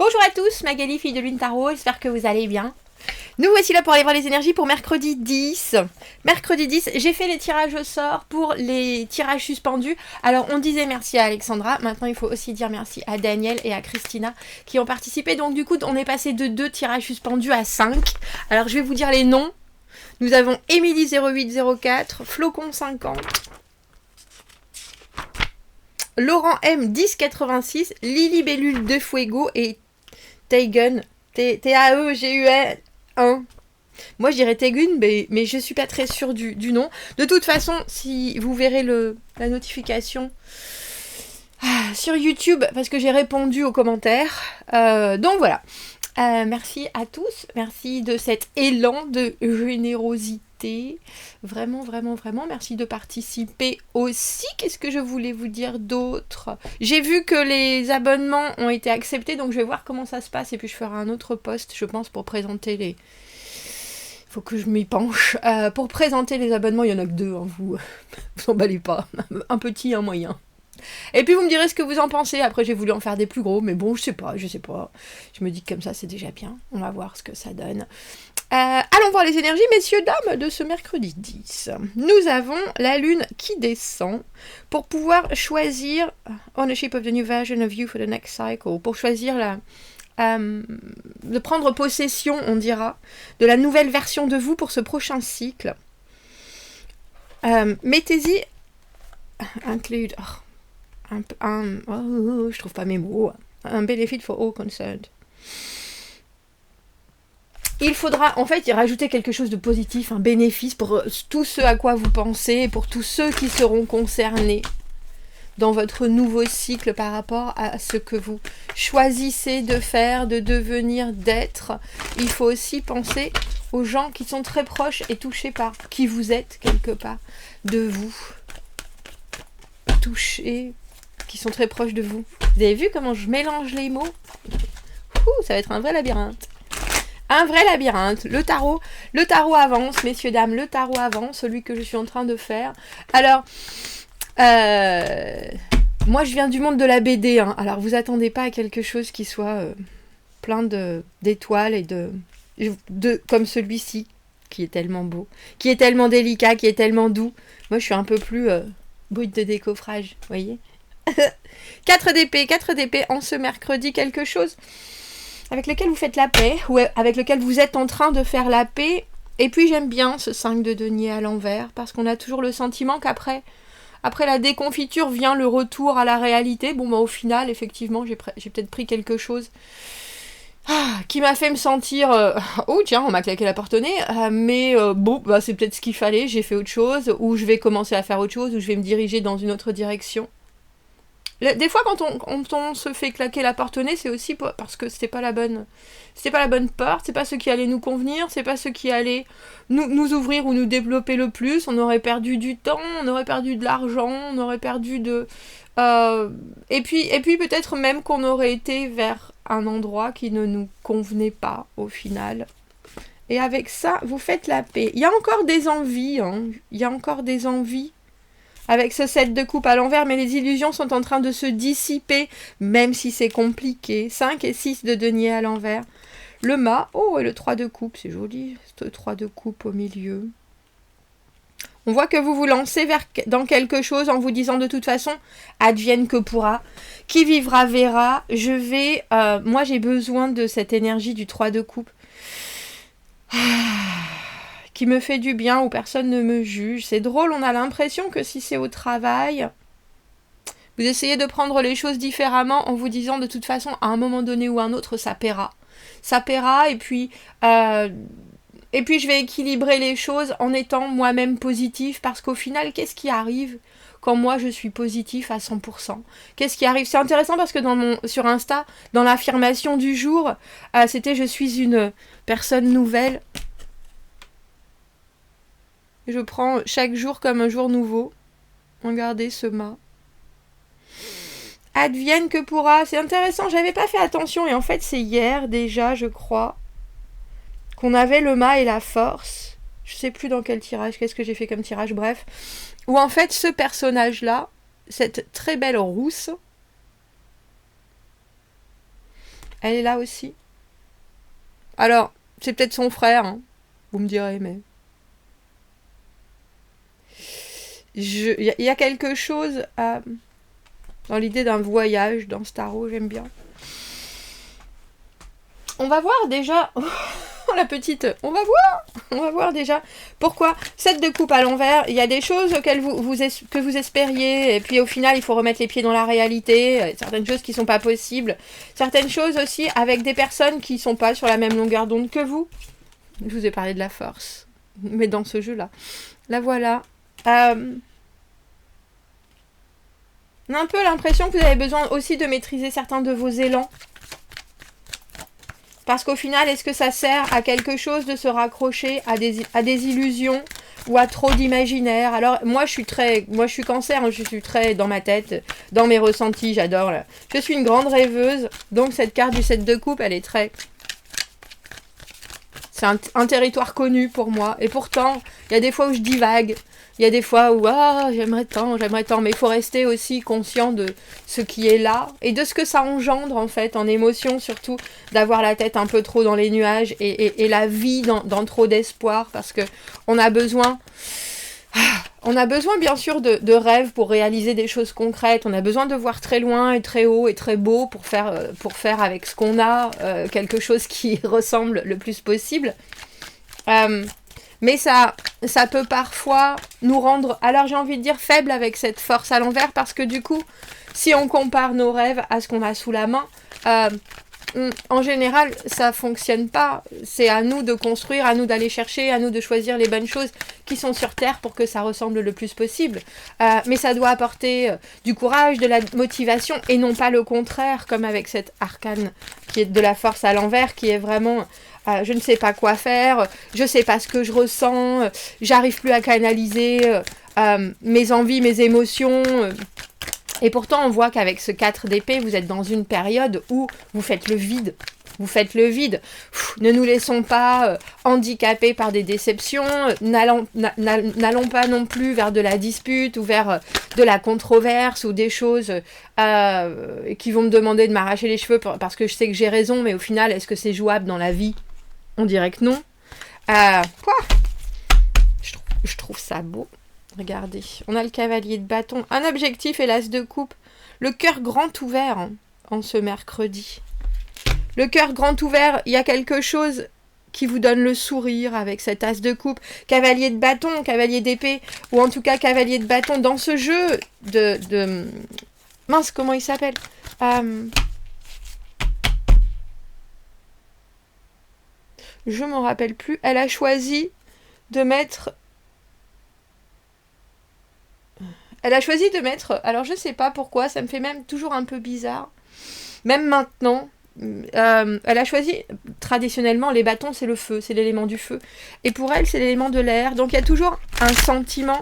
Bonjour à tous, Magali, fille de Lune Tarot, j'espère que vous allez bien. Nous voici là pour aller voir les énergies pour mercredi 10. Mercredi 10, j'ai fait les tirages au sort pour les tirages suspendus. Alors on disait merci à Alexandra, maintenant il faut aussi dire merci à Daniel et à Christina qui ont participé. Donc du coup on est passé de 2 tirages suspendus à 5. Alors je vais vous dire les noms. Nous avons Émilie 0804, Flocon 50, Laurent M 1086, Lily Bellule de Fuego et Taegun, T-A-E-G-U-N 1. Moi je dirais Taegun, mais je suis pas très sûre du nom. De toute façon, si vous verrez la notification sur YouTube, parce que j'ai répondu aux commentaires. Donc voilà. Merci à tous. Merci de cet élan de générosité. Vraiment, vraiment, vraiment. Merci de participer aussi. Qu'est-ce que je voulais vous dire d'autre? J'ai vu que les abonnements ont été acceptés, donc je vais voir comment ça se passe. Et puis je ferai un autre post, je pense, pour présenter les... Il faut que je m'y penche. Pour présenter les abonnements, il y en a que 2. Hein, vous emballez pas. Un petit, un moyen. Et puis vous me direz ce que vous en pensez. Après j'ai voulu en faire des plus gros, mais bon je sais pas. Je me dis que comme ça c'est déjà bien. On va voir ce que ça donne. Allons voir les énergies, messieurs, dames, de ce mercredi 10. Nous avons la lune qui descend pour pouvoir choisir ownership of the new version of you for the next cycle. Pour choisir de prendre possession, on dira, de la nouvelle version de vous pour ce prochain cycle. Mettez-y include... je trouve pas mes mots. Un benefit for all concerned. Il faudra en fait y rajouter quelque chose de positif, un bénéfice pour tout ce à quoi vous pensez, pour tous ceux qui seront concernés dans votre nouveau cycle par rapport à ce que vous choisissez de faire, de devenir, d'être. Il faut aussi penser aux gens qui sont très proches et touchés par qui vous êtes quelque part de vous. Touchés, qui sont très proches de vous. Vous avez vu comment je mélange les mots? Ça va être un vrai labyrinthe. Un vrai labyrinthe. Le tarot avance, messieurs, dames, le tarot avance, celui que je suis en train de faire. Alors, moi je viens du monde de la BD, hein. Alors vous attendez pas à quelque chose qui soit plein d'étoiles et de comme celui-ci, qui est tellement beau, qui est tellement délicat, qui est tellement doux. Moi je suis un peu plus brute de décoffrage, vous voyez. 4 d'épée en ce mercredi, quelque chose avec lequel vous faites la paix, ou avec lequel vous êtes en train de faire la paix. Et puis j'aime bien ce 5 de denier à l'envers, parce qu'on a toujours le sentiment qu'après la déconfiture vient le retour à la réalité. Bon, au final, effectivement, j'ai peut-être pris quelque chose qui m'a fait me sentir oh tiens, on m'a claqué la porte au nez, mais c'est peut-être ce qu'il fallait, j'ai fait autre chose, ou je vais commencer à faire autre chose, ou je vais me diriger dans une autre direction. Des fois, quand on se fait claquer la porte au nez, c'est aussi parce que c'était pas la bonne porte, c'est pas ce qui allait nous convenir, c'est pas ce qui allait nous ouvrir ou nous développer le plus. On aurait perdu du temps, on aurait perdu de l'argent, on aurait perdu de... Et puis peut-être même qu'on aurait été vers un endroit qui ne nous convenait pas au final. Et avec ça, vous faites la paix. Il y a encore des envies, hein. Il y a encore des envies. Avec ce 7 de coupe à l'envers, mais les illusions sont en train de se dissiper, même si c'est compliqué. 5 et 6 de denier à l'envers. Le mât, et le 3 de coupe, c'est joli, ce 3 de coupe au milieu. On voit que vous vous lancez dans quelque chose en vous disant de toute façon, advienne que pourra, qui vivra verra. Moi j'ai besoin de cette énergie du 3 de coupe. Qui me fait du bien, où personne ne me juge. C'est drôle, on a l'impression que si c'est au travail, vous essayez de prendre les choses différemment en vous disant de toute façon, à un moment donné ou à un autre, ça paiera. Ça paiera, et puis je vais équilibrer les choses en étant moi-même positif, parce qu'au final, qu'est-ce qui arrive quand moi je suis positif à 100%? Qu'est-ce qui arrive? C'est intéressant parce que sur Insta, dans l'affirmation du jour, c'était « Je suis une personne nouvelle ». Je prends chaque jour comme un jour nouveau. Regardez ce mât. Advienne que pourra. C'est intéressant, j'avais pas fait attention. Et en fait, c'est hier déjà, je crois, qu'on avait le mât et la force. Je sais plus dans quel tirage, qu'est-ce que j'ai fait comme tirage, bref. Où en fait, ce personnage-là, cette très belle rousse, Elle est là aussi. Alors, c'est peut-être son frère, hein, vous me direz, mais... Il y a quelque chose dans l'idée d'un voyage dans ce tarot, j'aime bien. On va voir déjà... la petite, on va voir déjà pourquoi 7 de coupe à l'envers. Il y a des choses auxquelles que vous espériez, et puis au final il faut remettre les pieds dans la réalité, certaines choses qui sont pas possibles, certaines choses aussi avec des personnes qui sont pas sur la même longueur d'onde que vous. Je vous ai parlé de la force, mais dans ce jeu là, la voilà. On a un peu l'impression que vous avez besoin aussi de maîtriser certains de vos élans. Parce qu'au final, est-ce que ça sert à quelque chose de se raccrocher à des illusions ou à trop d'imaginaire? Alors, moi, je suis cancer, hein, je suis très dans ma tête, dans mes ressentis, j'adore. Je suis une grande rêveuse, donc cette carte du 7 de coupe, elle est très... C'est un territoire connu pour moi. Et pourtant, il y a des fois où je divague. Il y a des fois où, j'aimerais tant. Mais il faut rester aussi conscient de ce qui est là. Et de ce que ça engendre, en fait, en émotion, surtout, d'avoir la tête un peu trop dans les nuages. Et la vie dans trop d'espoir. Parce que on a besoin... On a besoin bien sûr de rêves pour réaliser des choses concrètes. On a besoin de voir très loin et très haut et très beau pour faire avec ce qu'on a quelque chose qui ressemble le plus possible. Mais ça peut parfois nous rendre, alors j'ai envie de dire, faibles avec cette force à l'envers, parce que du coup, si on compare nos rêves à ce qu'on a sous la main, en général, ça fonctionne pas. C'est à nous de construire, à nous d'aller chercher, à nous de choisir les bonnes choses qui sont sur Terre pour que ça ressemble le plus possible. Mais ça doit apporter du courage, de la motivation, et non pas le contraire, comme avec cette arcane qui est de la force à l'envers, qui est vraiment... je ne sais pas quoi faire, je ne sais pas ce que je ressens, j'arrive plus à canaliser mes envies, mes émotions... Et pourtant, on voit qu'avec ce 4 d'épée, vous êtes dans une période où vous faites le vide. Vous faites le vide. Ne nous laissons pas handicapés par des déceptions. N'allons pas non plus vers de la dispute ou vers de la controverse ou des choses qui vont me demander de m'arracher les cheveux parce que je sais que j'ai raison, mais au final, est-ce que c'est jouable dans la vie? On dirait que non. Quoi? Je trouve ça beau. Regardez, on a le cavalier de bâton, un objectif et l'as de coupe. Le cœur grand ouvert en ce mercredi. Le cœur grand ouvert, il y a quelque chose qui vous donne le sourire avec cet as de coupe. Cavalier de bâton, cavalier d'épée, ou en tout cas cavalier de bâton dans ce jeu de... Mince, comment il s'appelle? Je m'en rappelle plus. Elle a choisi de mettre... alors je sais pas pourquoi, ça me fait même toujours un peu bizarre, même maintenant, elle a choisi, traditionnellement, les bâtons c'est le feu, c'est l'élément du feu, et pour elle c'est l'élément de l'air, donc il y a toujours un sentiment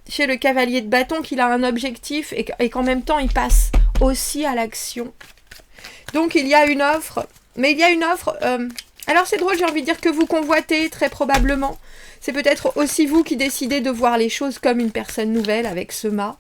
chez le cavalier de bâton qu'il a un objectif et qu'en même temps il passe aussi à l'action. Donc il y a une offre, alors c'est drôle, j'ai envie de dire que vous convoitez très probablement. C'est peut-être aussi vous qui décidez de voir les choses comme une personne nouvelle avec ce mât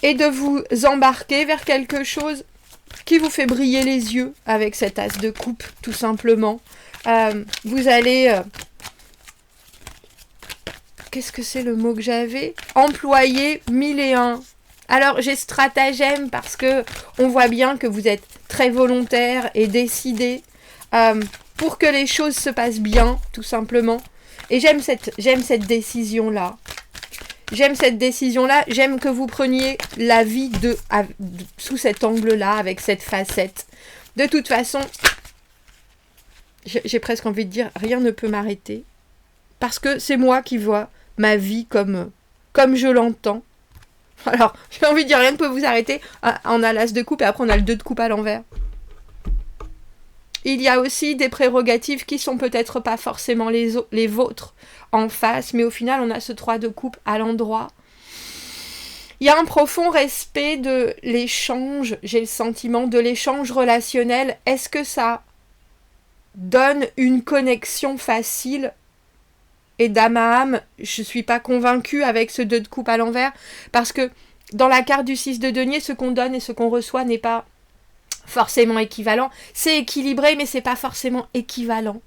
et de vous embarquer vers quelque chose qui vous fait briller les yeux avec cet as de coupe, tout simplement. Vous allez... qu'est-ce que c'est le mot que j'avais? Employer 1001. Alors j'ai stratagème parce que on voit bien que vous êtes très volontaire et décidé pour que les choses se passent bien, tout simplement. Et j'aime cette décision-là. J'aime que vous preniez la vie sous cet angle-là, avec cette facette. De toute façon, j'ai presque envie de dire, rien ne peut m'arrêter. Parce que c'est moi qui vois ma vie comme je l'entends. Alors, j'ai envie de dire, rien ne peut vous arrêter. On a l'as de coupe et après on a le 2 de coupe à l'envers. Il y a aussi des prérogatives qui sont peut-être pas forcément les vôtres en face, mais au final, on a ce 3 de coupe à l'endroit. Il y a un profond respect de l'échange, j'ai le sentiment, de l'échange relationnel. Est-ce que ça donne une connexion facile? Et d'âme à âme, je ne suis pas convaincue avec ce 2 de coupe à l'envers, parce que dans la carte du 6 de denier, ce qu'on donne et ce qu'on reçoit n'est pas forcément équivalent. C'est équilibré, mais c'est pas forcément équivalent.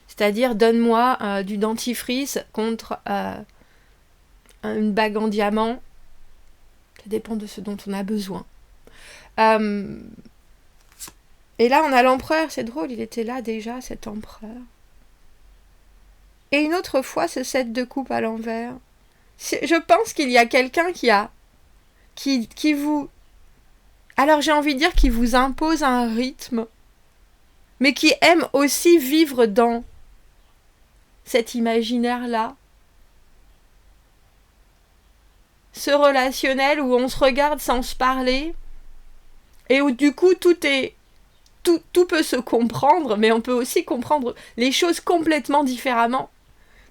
C'est-à-dire, donne-moi du dentifrice contre une bague en diamant. Ça dépend de ce dont on a besoin. Et là, on a l'empereur. C'est drôle, il était là déjà, cet empereur. Et une autre fois, ce 7 de coupe à l'envers. Je pense qu'il y a quelqu'un qui vous... Alors j'ai envie de dire qui vous impose un rythme, mais qui aime aussi vivre dans cet imaginaire-là. Ce relationnel où on se regarde sans se parler, et où du coup tout peut se comprendre, mais on peut aussi comprendre les choses complètement différemment.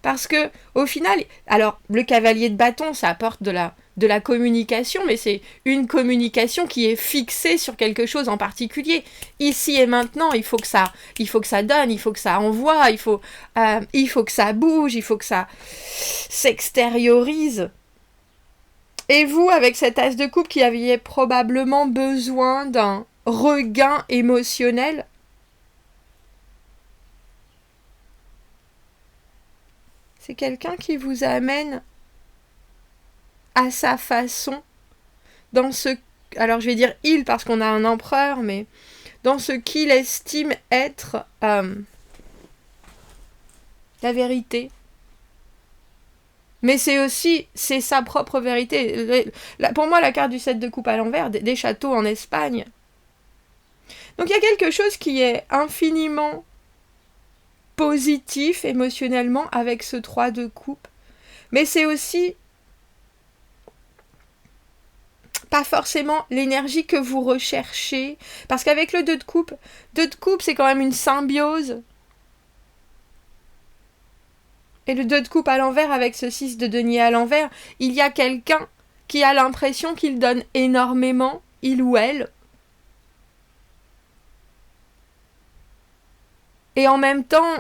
Parce que, au final, alors, le cavalier de bâton, ça apporte de la communication, mais c'est une communication qui est fixée sur quelque chose en particulier. Ici et maintenant, il faut que ça donne, il faut que ça envoie, il faut que ça bouge, il faut que ça s'extériorise. Et vous, avec cet as de coupe qui aviez probablement besoin d'un regain émotionnel, c'est quelqu'un qui vous amène à sa façon, dans ce... Alors je vais dire il parce qu'on a un empereur, mais dans ce qu'il estime être la vérité. Mais c'est sa propre vérité. Pour moi, la carte du 7 de coupe à l'envers, des châteaux en Espagne. Donc il y a quelque chose qui est infiniment positif émotionnellement avec ce 3 de coupe. Mais c'est aussi pas forcément l'énergie que vous recherchez. Parce qu'avec le 2 de coupe, c'est quand même une symbiose. Et le 2 de coupe à l'envers, avec ce 6 de denier à l'envers, il y a quelqu'un qui a l'impression qu'il donne énormément, il ou elle. Et en même temps,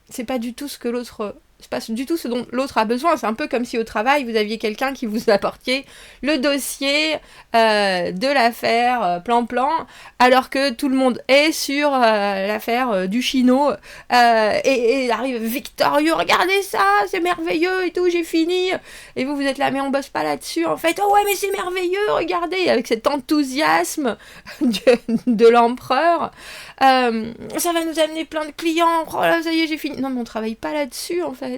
c'est pas du tout ce dont l'autre a besoin. C'est un peu comme si au travail, vous aviez quelqu'un qui vous apportait le dossier de l'affaire plan-plan, alors que tout le monde est sur l'affaire du Chino, et arrive victorieux, regardez ça, c'est merveilleux et tout, j'ai fini. Et vous êtes là, mais on bosse pas là-dessus, en fait. Oh ouais, mais c'est merveilleux, regardez, avec cet enthousiasme de l'empereur. Ça va nous amener plein de clients, oh là, ça y est, j'ai fini. Non, mais on travaille pas là-dessus, en fait.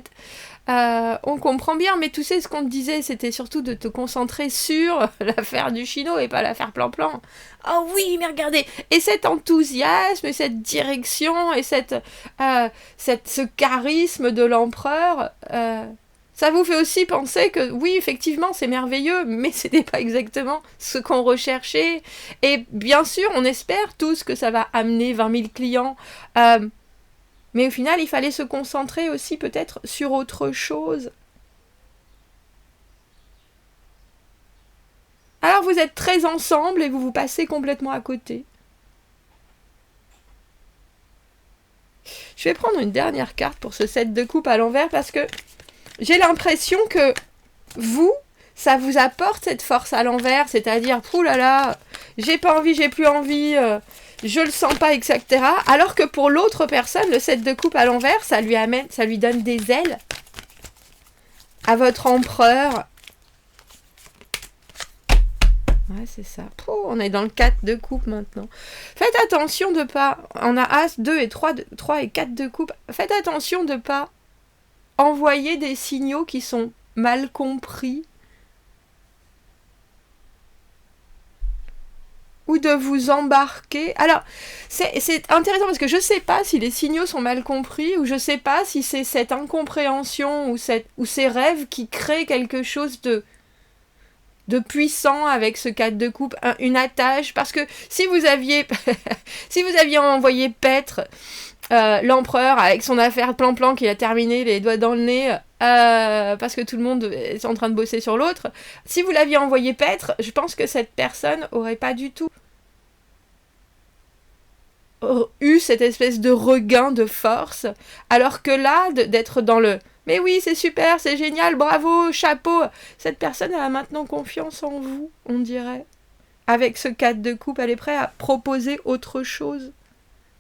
On comprend bien, mais tu sais, ce qu'on te disait, c'était surtout de te concentrer sur l'affaire du Chino et pas l'affaire plan-plan. Oh oui, mais regardez. Et cet enthousiasme, et cette direction, et ce charisme de l'empereur, ça vous fait aussi penser que oui, effectivement, c'est merveilleux, mais c'était pas exactement ce qu'on recherchait. Et bien sûr, on espère tous que ça va amener 20 000 clients. Mais au final, il fallait se concentrer aussi peut-être sur autre chose. Alors vous êtes très ensemble et vous vous passez complètement à côté. Je vais prendre une dernière carte pour ce 7 de coupe à l'envers parce que j'ai l'impression que vous, ça vous apporte cette force à l'envers, c'est-à-dire, oulala, j'ai pas envie, j'ai plus envie, je le sens pas, etc. Alors que pour l'autre personne, le 7 de coupe à l'envers, ça lui donne des ailes à votre empereur. Ouais, c'est ça. On est dans le 4 de coupe maintenant. Faites attention de pas... On a As, 2 et 3 et 4 de coupe. Faites attention de pas envoyer des signaux qui sont mal compris. Ou de vous embarquer. Alors, c'est intéressant parce que je sais pas si les signaux sont mal compris ou je sais pas si c'est cette incompréhension ou ces rêves qui créent quelque chose de puissant avec ce 4 de coupe, une attache, parce que si vous aviez envoyé paître l'empereur avec son affaire plan-plan qu'il a terminé les doigts dans le nez parce que tout le monde est en train de bosser sur l'autre, si vous l'aviez envoyé paître, je pense que cette personne aurait pas du tout eu cette espèce de regain de force, alors que là, d'être dans le « mais oui, c'est super, c'est génial, bravo, chapeau », cette personne elle a maintenant confiance en vous, on dirait. avec ce 4 de coupe, elle est prête à proposer autre chose.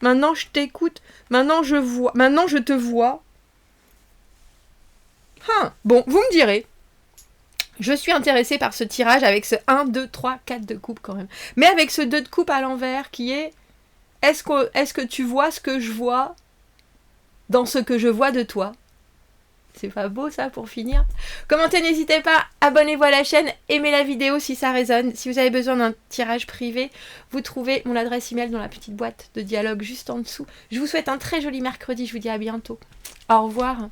Maintenant, je t'écoute. Maintenant, je te vois. Bon, vous me direz. Je suis intéressée par ce tirage avec ce 1, 2, 3, 4 de coupe quand même. Mais avec ce 2 de coupe à l'envers qui est... Est-ce que tu vois ce que je vois dans ce que je vois de toi? C'est pas beau ça pour finir? Commentez, n'hésitez pas, abonnez-vous à la chaîne, aimez la vidéo si ça résonne. Si vous avez besoin d'un tirage privé, vous trouvez mon adresse email dans la petite boîte de dialogue juste en dessous. Je vous souhaite un très joli mercredi, je vous dis à bientôt. Au revoir.